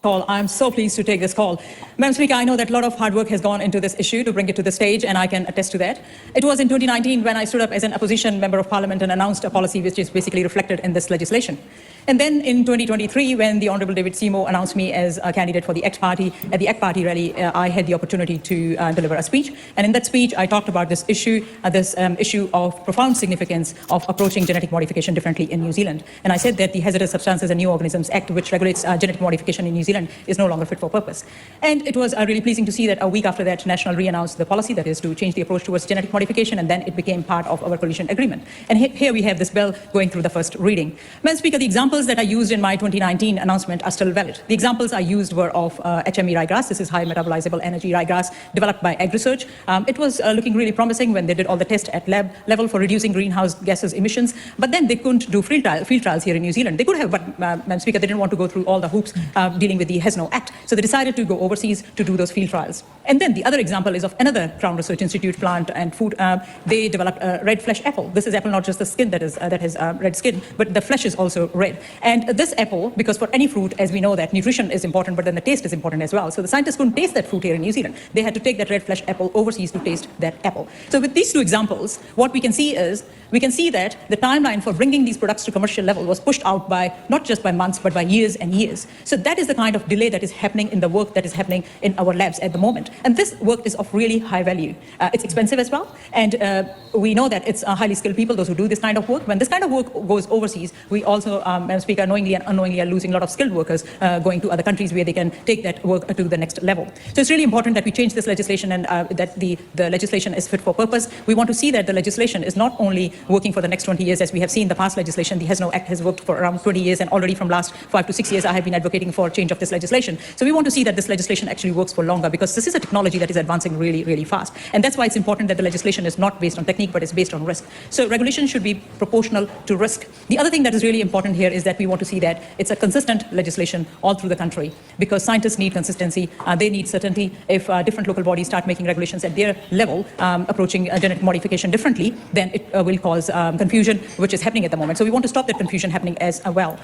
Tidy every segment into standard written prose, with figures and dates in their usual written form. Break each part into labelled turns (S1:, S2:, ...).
S1: call. I'm so pleased to take this call. Madam Speaker, I know that a lot of hard work has gone into this issue to bring it to the stage, and I can attest to that. It was in 2019 when I stood up as an opposition member of parliament and announced a policy which is basically reflected in this legislation. And then in 2023, when the Honourable David Seymour announced me as a candidate for the ACT Party, at the ACT Party rally, I had the opportunity to deliver a speech. And in that speech, I talked about this issue of profound significance of approaching genetic modification differently in New Zealand. And I said that the Hazardous Substances and New Organisms Act, which regulates genetic modification in New Zealand, is no longer fit for purpose. And it was really pleasing to see that a week after that, National re-announced the policy, that is to change the approach towards genetic modification, and then it became part of our coalition agreement. And here we have this bill going through the first reading. Madam Speaker, the examples that I used in my 2019 announcement are still valid. The examples I used were of HME ryegrass. This is high metabolizable energy ryegrass developed by AgResearch. It was looking really promising when they did all the tests at lab level for reducing greenhouse gases emissions, but then they couldn't do field trials here in New Zealand. They could have, but Madam Speaker, they didn't want to go through all the hoops dealing with the HESNO Act. So they decided to go overseas to do those field trials. And then the other example is of another Crown Research Institute plant and food. They developed a red flesh apple. This is apple, not just the skin that has red skin, but the flesh is also red. And this apple, because for any fruit, as we know that nutrition is important, but then the taste is important as well. So the scientists couldn't taste that fruit here in New Zealand. They had to take that red flesh apple overseas to taste that apple. So with these two examples, what we can see is, we can see that the timeline for bringing these products to commercial level was pushed out by, not just by months, but by years and years. So that is the kind of delay that is happening in the work that is happening in our labs at the moment. And this work is of really high value. It's expensive as well. And we know that it's highly skilled people, those who do this kind of work. When this kind of work goes overseas, we also, Madam Speaker, knowingly and unknowingly are losing a lot of skilled workers going to other countries where they can take that work to the next level. So it's really important that we change this legislation and that the legislation is fit for purpose. We want to see that the legislation is not only working for the next 20 years, as we have seen the past legislation. The HESNO Act has worked for around 20 years, and already from last 5 to 6 years, I have been advocating for change of this legislation. So we want to see that this legislation actually works for longer, because this is a technology that is advancing really, really fast. And that's why it's important that the legislation is not based on technique, but it's based on risk. So regulation should be proportional to risk. The other thing that is really important here is that we want to see that it's a consistent legislation all through the country, because scientists need consistency. They need certainty. If different local bodies start making regulations at their level, approaching genetic modification differently, then it will cause confusion, which is happening at the moment. So we want to stop that confusion happening as well.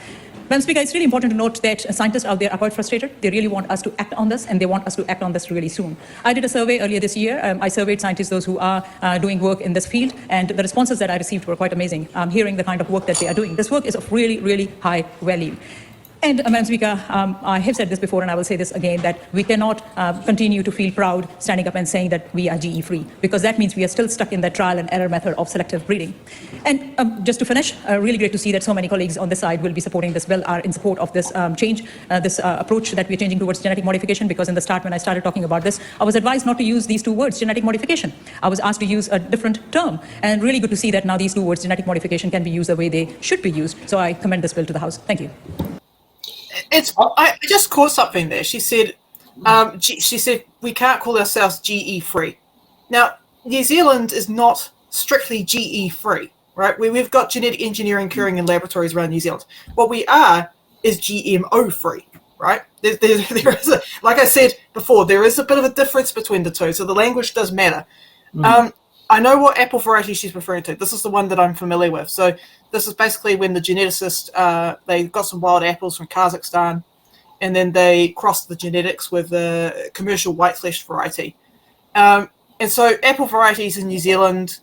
S1: Madam Speaker, it's really important to note that scientists out there are quite frustrated. They really want us to act on this, and they want us to act on this really soon. I did a survey earlier this year. I surveyed scientists, those who are doing work in this field, and the responses that I received were quite amazing. Hearing the kind of work that they are doing. This work is of really, really high value. And Madam Speaker, I have said this before, and I will say this again, that we cannot continue to feel proud standing up and saying that we are GE-free, because that means we are still stuck in that trial and error method of selective breeding. And just to finish, really great to see that so many colleagues on this side will be supporting this bill, are in support of this change, this approach that we're changing towards genetic modification, because in the start, when I started talking about this, I was advised not to use these two words, genetic modification. I was asked to use a different term, and really good to see that now these two words, genetic modification, can be used the way they should be used. So I commend this bill to the House. Thank you.
S2: I just caught something there. She said, we can't call ourselves GE-free. Now, New Zealand is not strictly GE-free, right? We've got genetic engineering occurring in laboratories around New Zealand. What we are is GMO-free, right? There is like I said before, there is a bit of a difference between the two, so the language does matter. I know what apple variety she's referring to. This is the one that I'm familiar with. So this is basically when the geneticist, they got some wild apples from Kazakhstan, and then they crossed the genetics with a commercial white flesh variety. And so apple varieties in New Zealand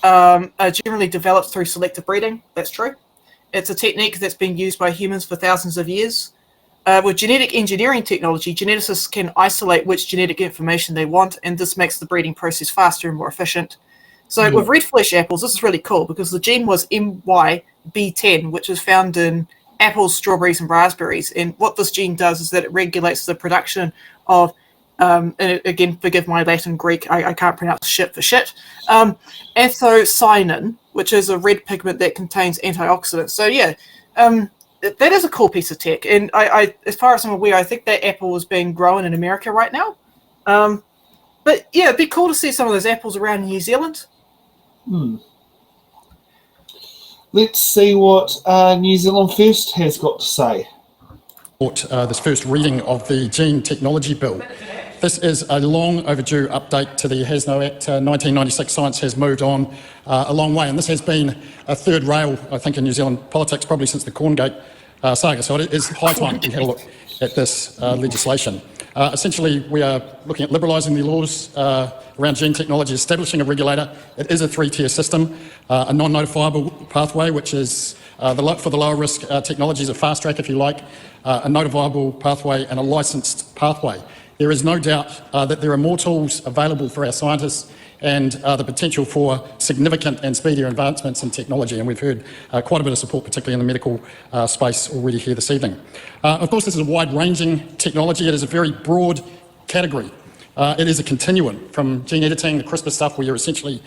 S2: are generally developed through selective breeding. That's true. It's a technique that's been used by humans for thousands of years. With genetic engineering technology, geneticists can isolate which genetic information they want, and this makes the breeding process faster and more efficient. So with red flesh apples, this is really cool, because the gene was MYB10, which is found in apples, strawberries, and raspberries. And what this gene does is that it regulates the production of, and again, forgive my Latin Greek, I can't pronounce shit for shit, anthocyanin, which is a red pigment that contains antioxidants. So yeah, that is a cool piece of tech. And I, as far as I'm aware, I think that apple is being grown in America right now. But yeah, it'd be cool to see some of those apples around New Zealand.
S3: Let's see what New Zealand First has got to say.
S4: This first reading of the Gene Technology Bill. This is a long overdue update to the HESNO Act. 1996 science has moved on a long way, and this has been a third rail, I think, in New Zealand politics, probably since the Corngate saga. So it is high time we had a look at this legislation. Essentially, we are looking at liberalising the laws around gene technology, establishing a regulator. It is a three-tier system, a non-notifiable pathway, which is for the lower risk technologies, a fast track, if you like, a notifiable pathway and a licensed pathway. There is no doubt that there are more tools available for our scientists and the potential for significant and speedier advancements in technology, and we've heard quite a bit of support, particularly in the medical space, already here this evening. Of course, this is a wide-ranging technology. It is a very broad category. It is a continuum from gene editing, the CRISPR stuff, where you're essentially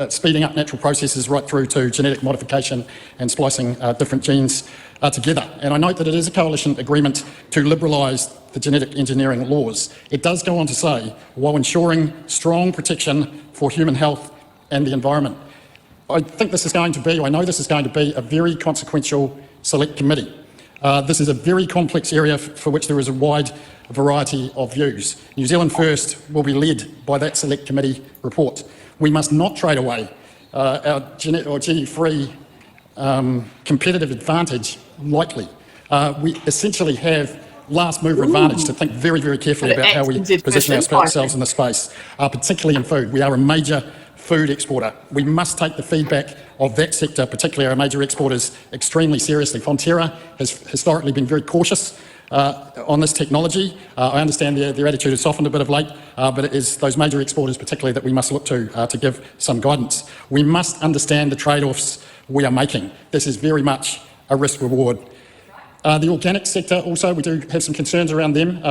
S4: speeding up natural processes, right through to genetic modification and splicing different genes together. And I note that it is a coalition agreement to liberalise the genetic engineering laws. It does go on to say, while ensuring strong protection for human health and the environment. I think this is going to be, I know this is going to be a very consequential select committee. This is a very complex area for which there is a wide variety of views. New Zealand First will be led by that select committee report. We must not trade away our GE-free competitive advantage lightly. We essentially have last mover advantage to think very, very carefully about how we position ourselves in the space, particularly in food. We are a major food exporter. We must take the feedback of that sector, particularly our major exporters, extremely seriously. Fonterra has historically been very cautious on this technology. I understand their attitude has softened a bit of late, but it is those major exporters particularly that we must look to give some guidance. We must understand the trade-offs we are making. This is very much a risk-reward. The organic sector also, we do have some concerns around them.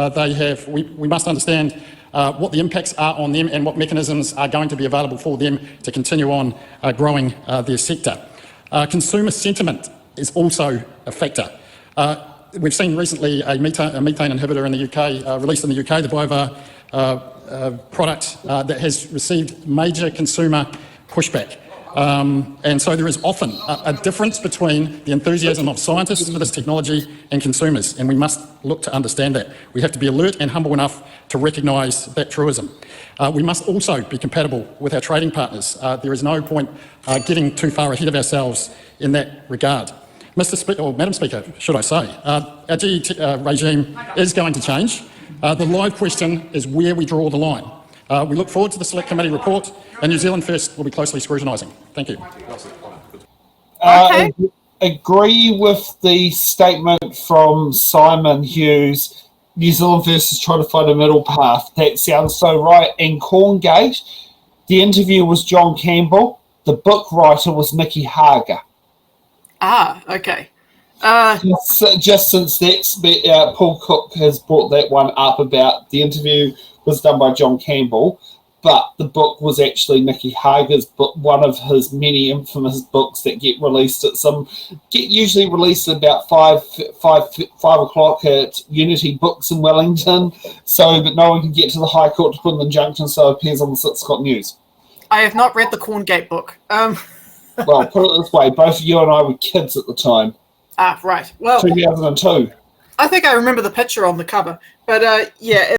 S4: We must understand what the impacts are on them and what mechanisms are going to be available for them to continue on growing their sector. Consumer sentiment is also a factor. We've seen recently a methane inhibitor in the UK, released in the UK, the Biovar product that has received major consumer pushback. And so there is often a difference between the enthusiasm of scientists for this technology and consumers, and we must look to understand that. We have to be alert and humble enough to recognise that truism. We must also be compatible with our trading partners. There is no point getting too far ahead of ourselves in that regard. Madam Speaker, should I say, our GE regime is going to change. The live question is where we draw the line. We look forward to the Select Committee report, and New Zealand First will be closely scrutinising. Thank you.
S2: Okay.
S3: Agree with the statement from Simon Hughes. New Zealand First is trying to find a middle path. That sounds so right. In Corngate, the interview was John Campbell. The book writer was Nikki Hager.
S2: Ah, okay.
S3: Just since that's Paul Cook has brought that one up about the interview was done by John Campbell, but the book was actually Nikki Hager's book, one of his many infamous books that get usually released at about 5 o'clock at Unity Books in Wellington, so that no one can get to the High Court to put an injunction, so it appears on the 6 o'clock news.
S2: I have not read the Corngate book.
S3: Well, put it this way, both you and I were kids at the time.
S2: Ah, right. Well,
S3: 2002.
S2: I think I remember the picture on the cover, but yeah.